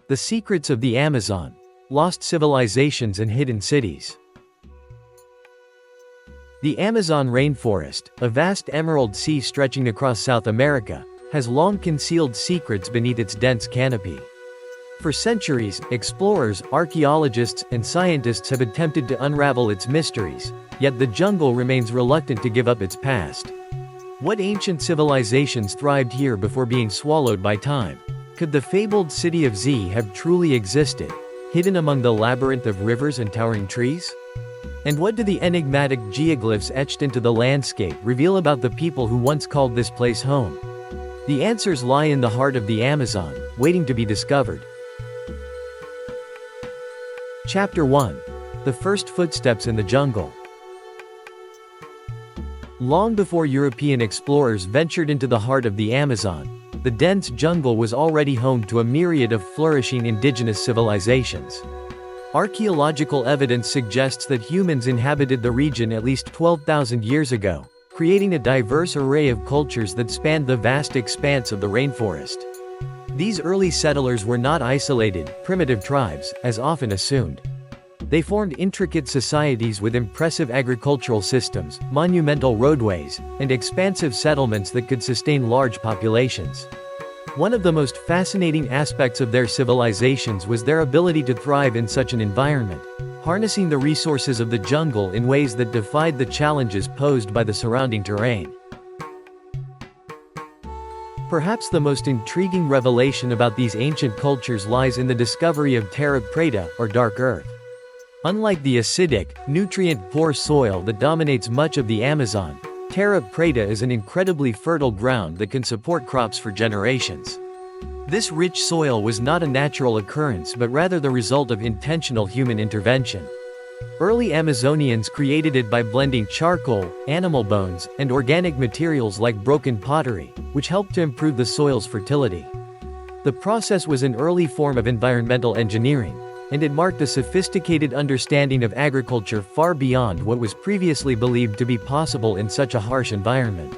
The secrets of the Amazon. Lost civilizations and hidden cities. The Amazon rainforest, a vast emerald sea stretching across South America, has long concealed secrets beneath its dense canopy. For centuries, explorers, archaeologists, and scientists have attempted to unravel its mysteries, yet the jungle remains reluctant to give up its past. What ancient civilizations thrived here before being swallowed by time? Could the fabled city of Z have truly existed, hidden among the labyrinth of rivers and towering trees? And what do the enigmatic geoglyphs etched into the landscape reveal about the people who once called this place home? The answers lie in the heart of the Amazon, waiting to be discovered. Chapter 1. The First Footsteps in the Jungle. Long before European explorers ventured into the heart of the Amazon, the dense jungle was already home to a myriad of flourishing indigenous civilizations. Archaeological evidence suggests that humans inhabited the region at least 12,000 years ago, creating a diverse array of cultures that spanned the vast expanse of the rainforest. These early settlers were not isolated, primitive tribes, as often assumed. They formed intricate societies with impressive agricultural systems, monumental roadways, and expansive settlements that could sustain large populations. One of the most fascinating aspects of their civilizations was their ability to thrive in such an environment, harnessing the resources of the jungle in ways that defied the challenges posed by the surrounding terrain. Perhaps the most intriguing revelation about these ancient cultures lies in the discovery of terra preta, or dark earth. Unlike the acidic, nutrient-poor soil that dominates much of the Amazon, terra preta is an incredibly fertile ground that can support crops for generations. This rich soil was not a natural occurrence but rather the result of intentional human intervention. Early Amazonians created it by blending charcoal, animal bones, and organic materials like broken pottery, which helped to improve the soil's fertility. The process was an early form of environmental engineering, and it marked a sophisticated understanding of agriculture far beyond what was previously believed to be possible in such a harsh environment.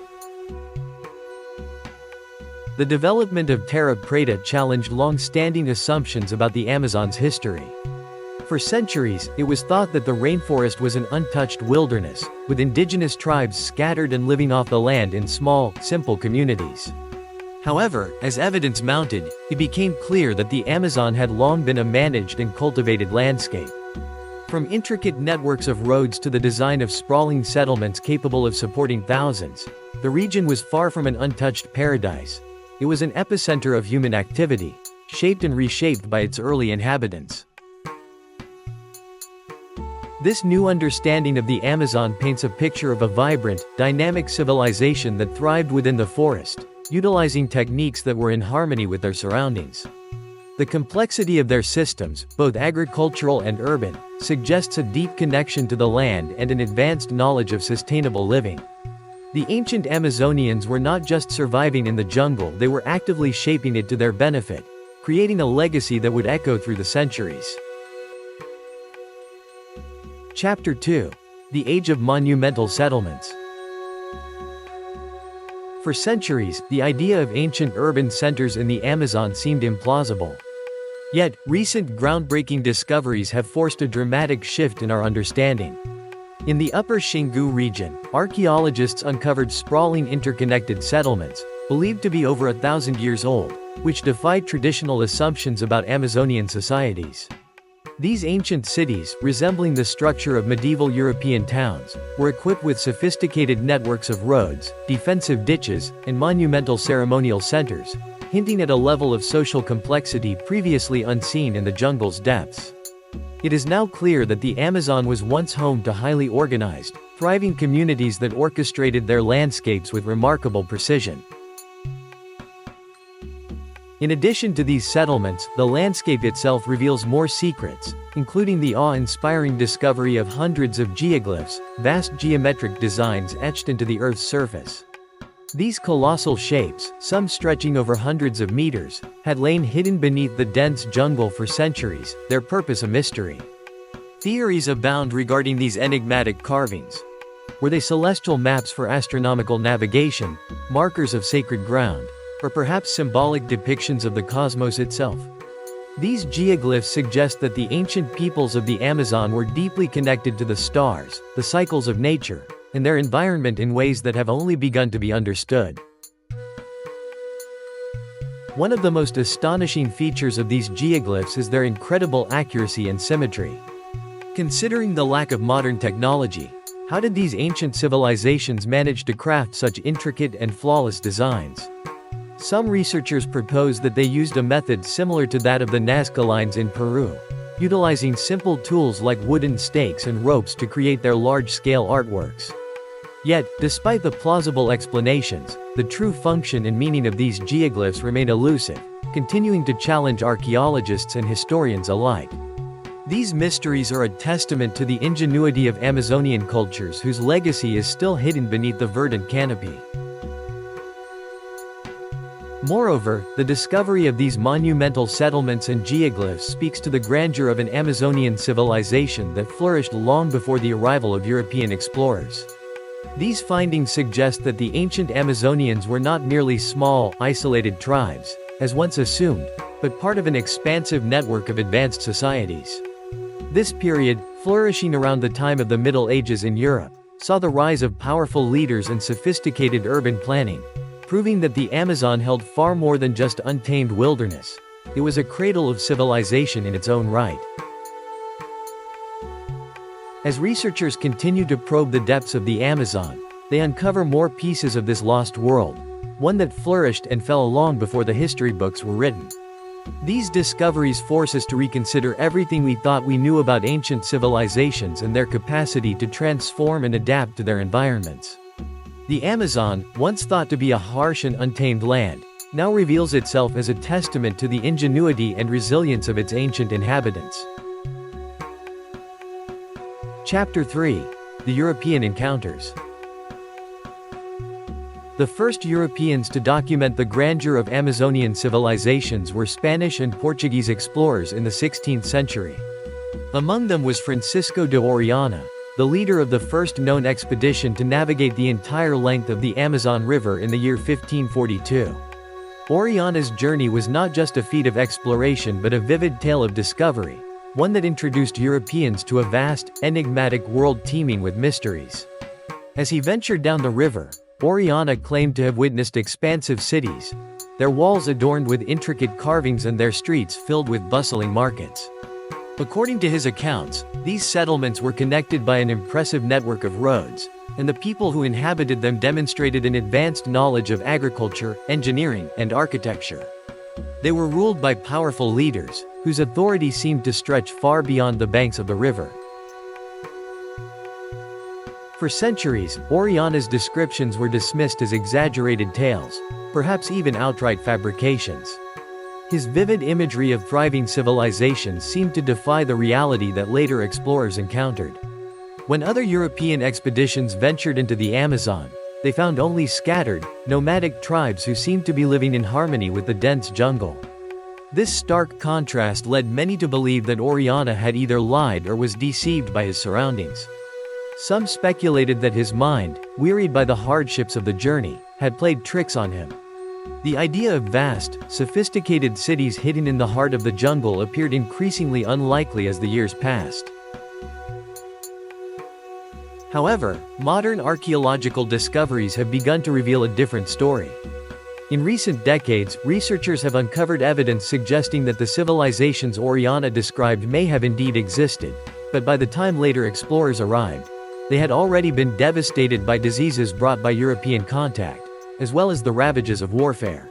The development of terra preta challenged long-standing assumptions about the Amazon's history. For centuries, it was thought that the rainforest was an untouched wilderness, with indigenous tribes scattered and living off the land in small, simple communities. However, as evidence mounted, it became clear that the Amazon had long been a managed and cultivated landscape. From intricate networks of roads to the design of sprawling settlements capable of supporting thousands, the region was far from an untouched paradise. It was an epicenter of human activity, shaped and reshaped by its early inhabitants. This new understanding of the Amazon paints a picture of a vibrant, dynamic civilization that thrived within the forest, utilizing techniques that were in harmony with their surroundings. The complexity of their systems, both agricultural and urban, suggests a deep connection to the land and an advanced knowledge of sustainable living. The ancient Amazonians were not just surviving in the jungle, they were actively shaping it to their benefit, creating a legacy that would echo through the centuries. Chapter 2. The Age of Monumental Settlements. For centuries, the idea of ancient urban centers in the Amazon seemed implausible. Yet, recent groundbreaking discoveries have forced a dramatic shift in our understanding. In the Upper Xingu region, archaeologists uncovered sprawling interconnected settlements, believed to be over 1,000 years old, which defied traditional assumptions about Amazonian societies. These ancient cities, resembling the structure of medieval European towns, were equipped with sophisticated networks of roads, defensive ditches, and monumental ceremonial centers, hinting at a level of social complexity previously unseen in the jungle's depths. It is now clear that the Amazon was once home to highly organized, thriving communities that orchestrated their landscapes with remarkable precision. In addition to these settlements, the landscape itself reveals more secrets, including the awe-inspiring discovery of hundreds of geoglyphs, vast geometric designs etched into the Earth's surface. These colossal shapes, some stretching over hundreds of meters, had lain hidden beneath the dense jungle for centuries, their purpose a mystery. Theories abound regarding these enigmatic carvings. Were they celestial maps for astronomical navigation, markers of sacred ground, or perhaps symbolic depictions of the cosmos itself? These geoglyphs suggest that the ancient peoples of the Amazon were deeply connected to the stars, the cycles of nature, and their environment in ways that have only begun to be understood. One of the most astonishing features of these geoglyphs is their incredible accuracy and symmetry. Considering the lack of modern technology, how did these ancient civilizations manage to craft such intricate and flawless designs? Some researchers propose that they used a method similar to that of the Nazca lines in Peru, utilizing simple tools like wooden stakes and ropes to create their large-scale artworks. Yet, despite the plausible explanations, the true function and meaning of these geoglyphs remain elusive, continuing to challenge archaeologists and historians alike. These mysteries are a testament to the ingenuity of Amazonian cultures whose legacy is still hidden beneath the verdant canopy. Moreover, the discovery of these monumental settlements and geoglyphs speaks to the grandeur of an Amazonian civilization that flourished long before the arrival of European explorers. These findings suggest that the ancient Amazonians were not merely small, isolated tribes, as once assumed, but part of an expansive network of advanced societies. This period, flourishing around the time of the Middle Ages in Europe, saw the rise of powerful leaders and sophisticated urban planning, proving that the Amazon held far more than just untamed wilderness. It was a cradle of civilization in its own right. As researchers continue to probe the depths of the Amazon, they uncover more pieces of this lost world, one that flourished and fell long before the history books were written. These discoveries force us to reconsider everything we thought we knew about ancient civilizations and their capacity to transform and adapt to their environments. The Amazon, once thought to be a harsh and untamed land, now reveals itself as a testament to the ingenuity and resilience of its ancient inhabitants. Chapter 3. The European Encounters. The first Europeans to document the grandeur of Amazonian civilizations were Spanish and Portuguese explorers in the 16th century. Among them was Francisco de Orellana, the leader of the first known expedition to navigate the entire length of the Amazon River in the year 1542. Orellana's journey was not just a feat of exploration but a vivid tale of discovery, one that introduced Europeans to a vast, enigmatic world teeming with mysteries. As he ventured down the river, Orellana claimed to have witnessed expansive cities, their walls adorned with intricate carvings and their streets filled with bustling markets. According to his accounts, these settlements were connected by an impressive network of roads, and the people who inhabited them demonstrated an advanced knowledge of agriculture, engineering, and architecture. They were ruled by powerful leaders, whose authority seemed to stretch far beyond the banks of the river. For centuries, Orellana's descriptions were dismissed as exaggerated tales, perhaps even outright fabrications. His vivid imagery of thriving civilizations seemed to defy the reality that later explorers encountered. When other European expeditions ventured into the Amazon, they found only scattered, nomadic tribes who seemed to be living in harmony with the dense jungle. This stark contrast led many to believe that Orellana had either lied or was deceived by his surroundings. Some speculated that his mind, wearied by the hardships of the journey, had played tricks on him. The idea of vast, sophisticated cities hidden in the heart of the jungle appeared increasingly unlikely as the years passed. However, modern archaeological discoveries have begun to reveal a different story. In recent decades, researchers have uncovered evidence suggesting that the civilizations Orellana described may have indeed existed, but by the time later explorers arrived, they had already been devastated by diseases brought by European contact, as well as the ravages of warfare.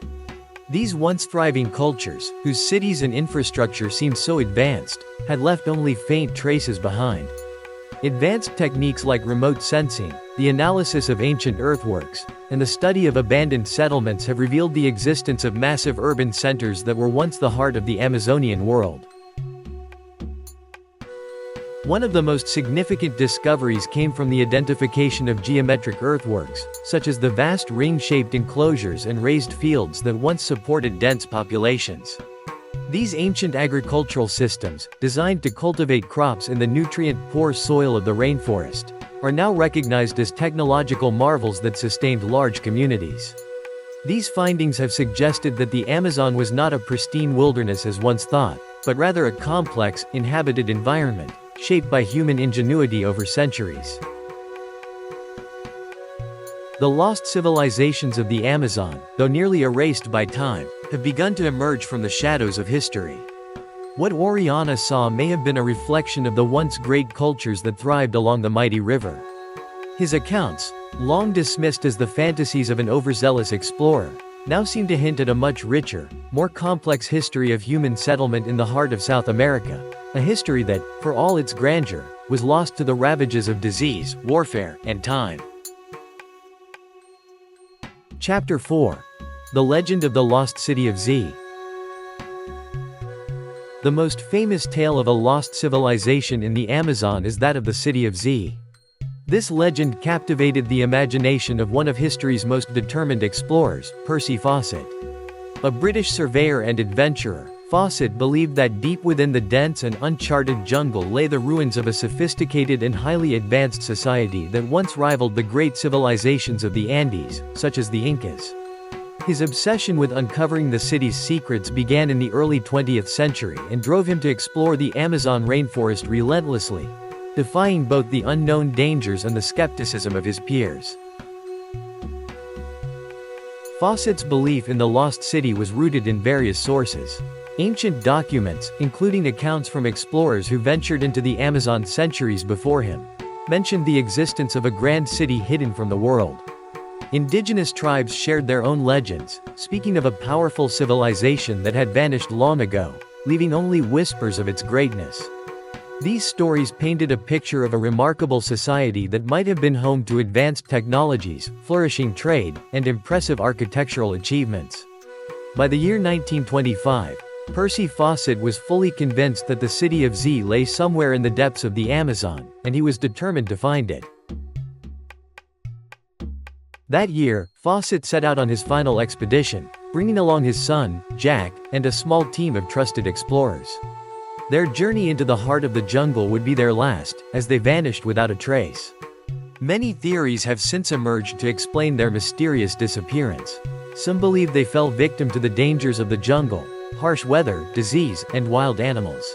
These once thriving cultures, whose cities and infrastructure seemed so advanced, had left only faint traces behind. Advanced techniques like remote sensing, the analysis of ancient earthworks, and the study of abandoned settlements have revealed the existence of massive urban centers that were once the heart of the Amazonian world. One of the most significant discoveries came from the identification of geometric earthworks, such as the vast ring-shaped enclosures and raised fields that once supported dense populations. These ancient agricultural systems, designed to cultivate crops in the nutrient-poor soil of the rainforest, are now recognized as technological marvels that sustained large communities. These findings have suggested that the Amazon was not a pristine wilderness as once thought, but rather a complex, inhabited environment, shaped by human ingenuity over centuries. The lost civilizations of the Amazon, though nearly erased by time, have begun to emerge from the shadows of history. What Oriana saw may have been a reflection of the once great cultures that thrived along the mighty river. His accounts, long dismissed as the fantasies of an overzealous explorer, now seem to hint at a much richer, more complex history of human settlement in the heart of South America, a history that, for all its grandeur, was lost to the ravages of disease, warfare, and time. Chapter 4. The Legend of the Lost City of Z. The most famous tale of a lost civilization in the Amazon is that of the City of Z. This legend captivated the imagination of one of history's most determined explorers, Percy Fawcett. A British surveyor and adventurer, Fawcett believed that deep within the dense and uncharted jungle lay the ruins of a sophisticated and highly advanced society that once rivaled the great civilizations of the Andes, such as the Incas. His obsession with uncovering the city's secrets began in the early 20th century and drove him to explore the Amazon rainforest relentlessly, defying both the unknown dangers and the skepticism of his peers. Fawcett's belief in the lost city was rooted in various sources. Ancient documents, including accounts from explorers who ventured into the Amazon centuries before him, mentioned the existence of a grand city hidden from the world. Indigenous tribes shared their own legends, speaking of a powerful civilization that had vanished long ago, leaving only whispers of its greatness. These stories painted a picture of a remarkable society that might have been home to advanced technologies, flourishing trade, and impressive architectural achievements. By the year 1925, Percy Fawcett was fully convinced that the City of Z lay somewhere in the depths of the Amazon, and he was determined to find it. That year, Fawcett set out on his final expedition, bringing along his son, Jack, and a small team of trusted explorers. Their journey into the heart of the jungle would be their last, as they vanished without a trace. Many theories have since emerged to explain their mysterious disappearance. Some believe they fell victim to the dangers of the jungle, harsh weather, disease, and wild animals.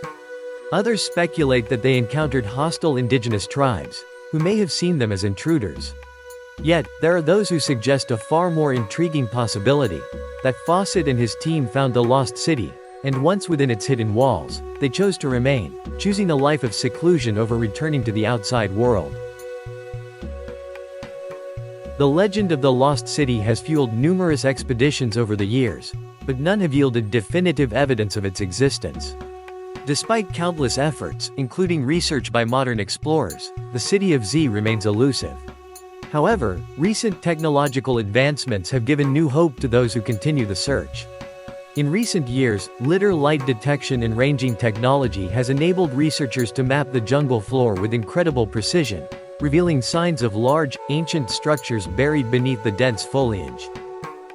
Others speculate that they encountered hostile indigenous tribes, who may have seen them as intruders. Yet, there are those who suggest a far more intriguing possibility, that Fawcett and his team found the lost city, and once within its hidden walls, they chose to remain, choosing a life of seclusion over returning to the outside world. The legend of the lost city has fueled numerous expeditions over the years, but none have yielded definitive evidence of its existence. Despite countless efforts, including research by modern explorers, the City of Z remains elusive. However, recent technological advancements have given new hope to those who continue the search. In recent years, lidar light detection and ranging technology has enabled researchers to map the jungle floor with incredible precision, revealing signs of large, ancient structures buried beneath the dense foliage.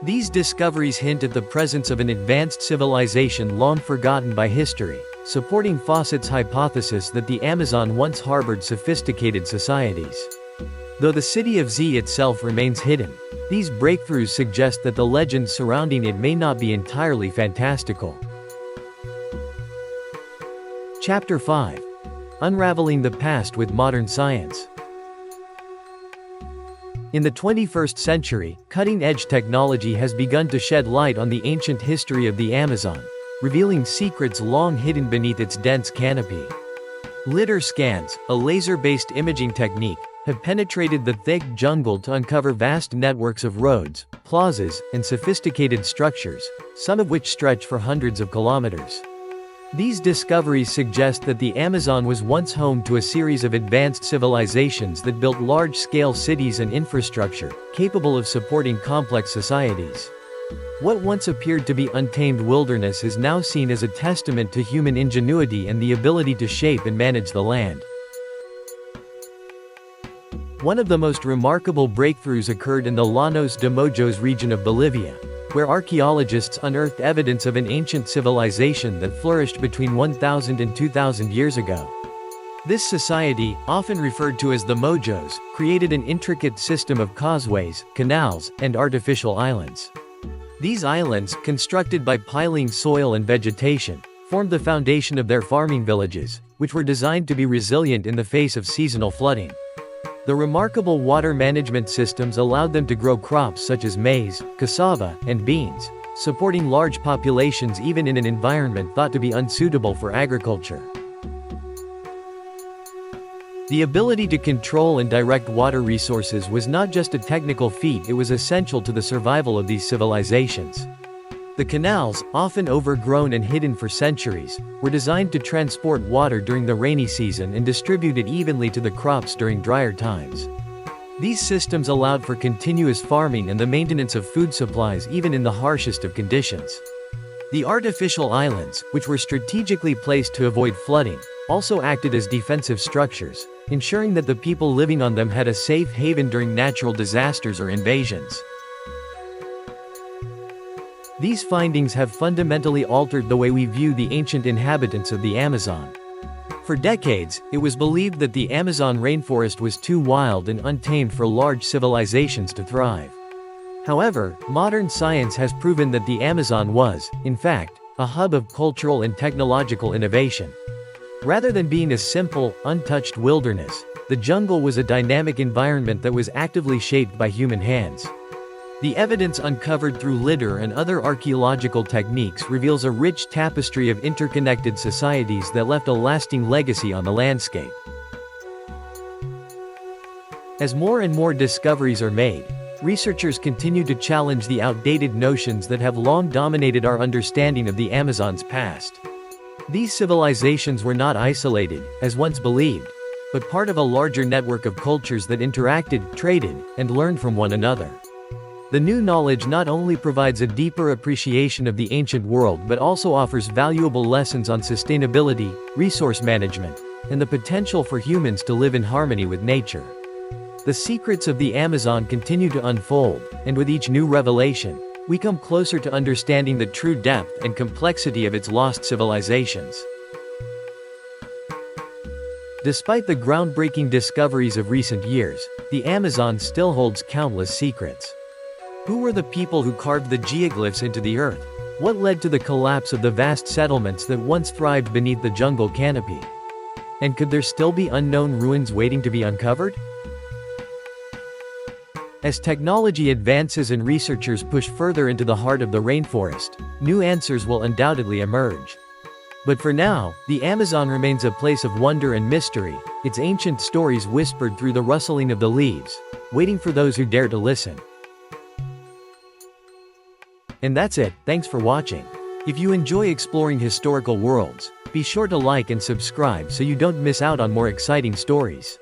These discoveries hint at the presence of an advanced civilization long forgotten by history, supporting Fawcett's hypothesis that the Amazon once harbored sophisticated societies. Though the City of Z itself remains hidden, these breakthroughs suggest that the legends surrounding it may not be entirely fantastical. Chapter 5. Unraveling the Past with Modern Science. In the 21st century, cutting-edge technology has begun to shed light on the ancient history of the Amazon, revealing secrets long hidden beneath its dense canopy. Lidar scans, a laser-based imaging technique, have penetrated the thick jungle to uncover vast networks of roads, plazas, and sophisticated structures, some of which stretch for hundreds of kilometers. These discoveries suggest that the Amazon was once home to a series of advanced civilizations that built large-scale cities and infrastructure, capable of supporting complex societies. What once appeared to be untamed wilderness is now seen as a testament to human ingenuity and the ability to shape and manage the land. One of the most remarkable breakthroughs occurred in the Llanos de Mojos region of Bolivia, where archaeologists unearthed evidence of an ancient civilization that flourished between 1,000 and 2,000 years ago. This society, often referred to as the Mojos, created an intricate system of causeways, canals, and artificial islands. These islands, constructed by piling soil and vegetation, formed the foundation of their farming villages, which were designed to be resilient in the face of seasonal flooding. The remarkable water management systems allowed them to grow crops such as maize, cassava, and beans, supporting large populations even in an environment thought to be unsuitable for agriculture. The ability to control and direct water resources was not just a technical feat, it was essential to the survival of these civilizations. The canals, often overgrown and hidden for centuries, were designed to transport water during the rainy season and distribute it evenly to the crops during drier times. These systems allowed for continuous farming and the maintenance of food supplies even in the harshest of conditions. The artificial islands, which were strategically placed to avoid flooding, also acted as defensive structures, ensuring that the people living on them had a safe haven during natural disasters or invasions. These findings have fundamentally altered the way we view the ancient inhabitants of the Amazon. For decades, it was believed that the Amazon rainforest was too wild and untamed for large civilizations to thrive. However, modern science has proven that the Amazon was, in fact, a hub of cultural and technological innovation. Rather than being a simple, untouched wilderness, the jungle was a dynamic environment that was actively shaped by human hands. The evidence uncovered through litter and other archaeological techniques reveals a rich tapestry of interconnected societies that left a lasting legacy on the landscape. As more and more discoveries are made, researchers continue to challenge the outdated notions that have long dominated our understanding of the Amazon's past. These civilizations were not isolated, as once believed, but part of a larger network of cultures that interacted, traded, and learned from one another. The new knowledge not only provides a deeper appreciation of the ancient world but also offers valuable lessons on sustainability, resource management, and the potential for humans to live in harmony with nature. The secrets of the Amazon continue to unfold, and with each new revelation, we come closer to understanding the true depth and complexity of its lost civilizations. Despite the groundbreaking discoveries of recent years, the Amazon still holds countless secrets. Who were the people who carved the geoglyphs into the earth? What led to the collapse of the vast settlements that once thrived beneath the jungle canopy? And could there still be unknown ruins waiting to be uncovered? As technology advances and researchers push further into the heart of the rainforest, new answers will undoubtedly emerge. But for now, the Amazon remains a place of wonder and mystery, its ancient stories whispered through the rustling of the leaves, waiting for those who dare to listen. And that's it, thanks for watching. If you enjoy exploring historical worlds, be sure to like and subscribe so you don't miss out on more exciting stories.